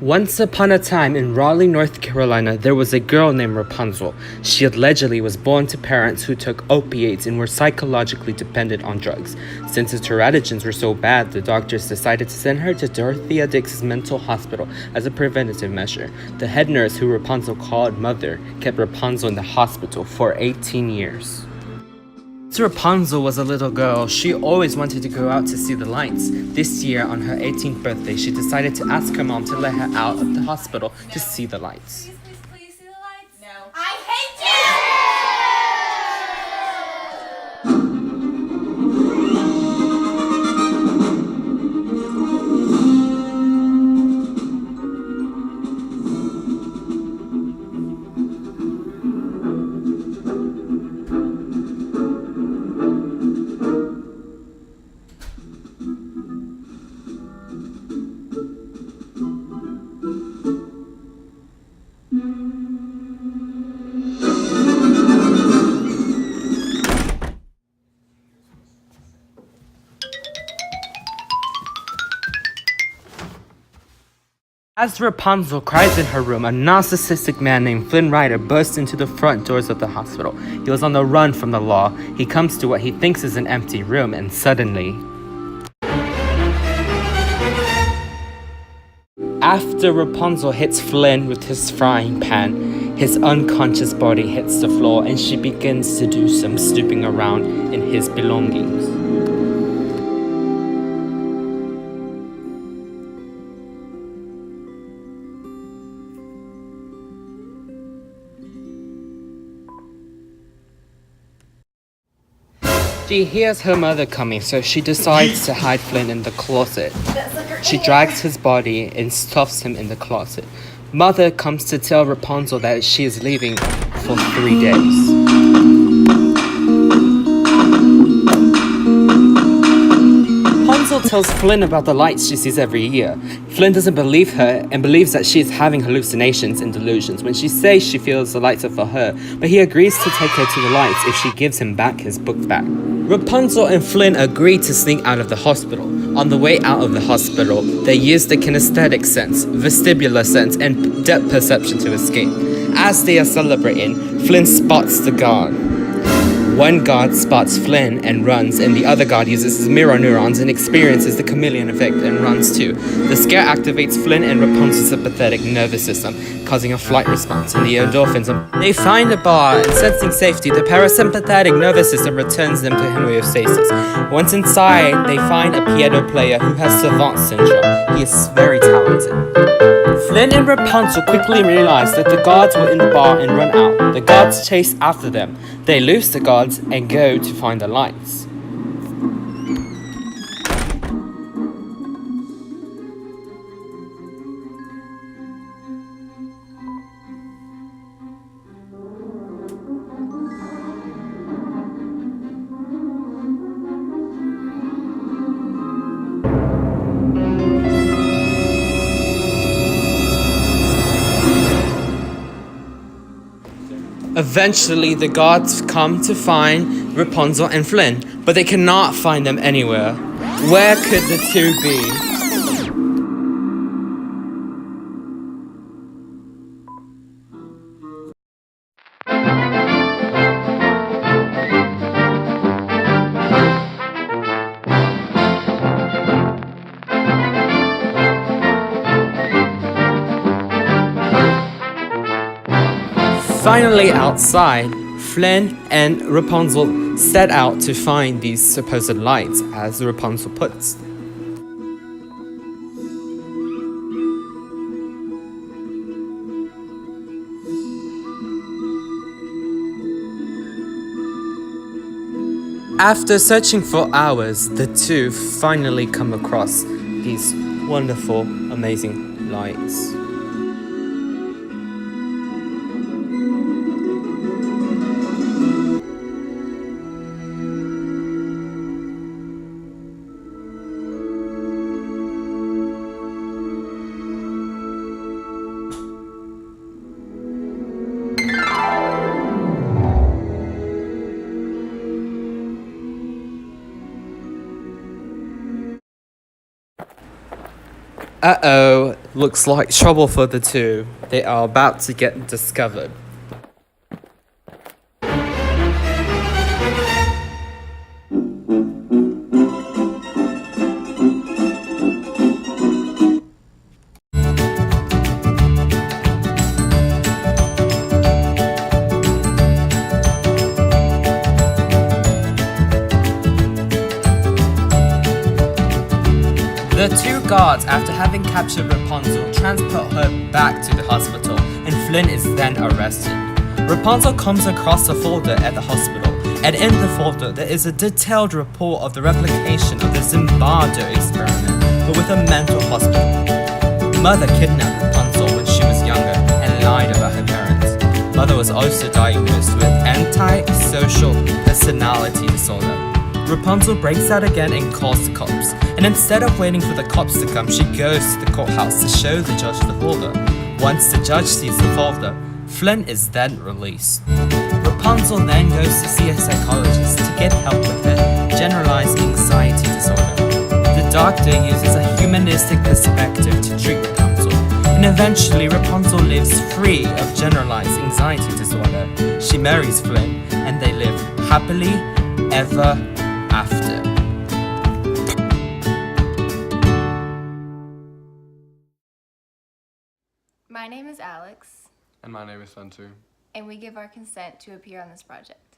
Once upon a time in Raleigh, North Carolina, there was a girl named Rapunzel. She allegedly was born to parents who took opiates and were psychologically dependent on drugs. Since her teratogens were so bad, the doctors decided to send her to Dorothea Dix's mental hospital as a preventative measure. The head nurse, who Rapunzel called Mother, kept Rapunzel in the hospital for 18 years. Since Rapunzel was a little girl, she always wanted to go out to see the lights. This year, on her 18th birthday, she decided to ask her mom to let her out of the hospital to see the lights. Please see the lights. No. I hate you! As Rapunzel cries in her room, a narcissistic man named Flynn Rider bursts into the front doors of the hospital. He was on the run from the law. He comes to what he thinks is an empty room, and suddenly, after Rapunzel hits Flynn with his frying pan, his unconscious body hits the floor and she begins to do some snooping around in his belongings. She hears her mother coming, so she decides to hide Flynn in the closet. She drags his body and stuffs him in the closet. Mother comes to tell Rapunzel that she is leaving for 3 days. Rapunzel tells Flynn about the lights she sees every year. Flynn doesn't believe her and believes that she is having hallucinations and delusions when she says she feels the lights are for her, but he agrees to take her to the lights if she gives him back his book bag. Rapunzel and Flynn agree to sneak out of the hospital. On the way out of the hospital, they use the kinesthetic sense, vestibular sense, and depth perception to escape. As they are celebrating, Flynn spots the guard. One guard spots Flynn and runs, and the other guard uses his mirror neurons and experiences the chameleon effect and runs too. The scare activates Flynn and Rapunzel's sympathetic nervous system, causing a flight response, and the endorphins. They find a bar, and sensing safety, the parasympathetic nervous system returns them to homeostasis. Once inside, they find a piano player who has savant syndrome. He is very talented. Flynn and Rapunzel quickly realize that the guards were in the bar and run out. The guards chase after them. They lose the guards and go to find the lights. Eventually, the guards come to find Rapunzel and Flynn, but they cannot find them anywhere. Where could the two be? Finally outside, Flynn and Rapunzel set out to find these supposed lights, as Rapunzel puts. After searching for hours, the two finally come across these wonderful, amazing lights. Uh-oh, looks like trouble for the two. They are about to get discovered. The two guards, after having captured Rapunzel, transport her back to the hospital, and Flynn is then arrested. Rapunzel comes across a folder at the hospital, and in the folder there is a detailed report of the replication of the Zimbardo experiment, but with a mental hospital. Mother kidnapped Rapunzel when she was younger and lied about her parents. Mother was also diagnosed with antisocial personality disorder. Rapunzel breaks out again and calls the cops, and instead of waiting for the cops to come, she goes to the courthouse to show the judge the folder. Once the judge sees the folder, Flynn is then released. Rapunzel then goes to see a psychologist to get help with her generalized anxiety disorder. The doctor uses a humanistic perspective to treat Rapunzel, and eventually Rapunzel lives free of generalized anxiety disorder. She marries Flynn, and they live happily ever after. My name is Alex, And my name is Santu. and we give our consent to appear on this project.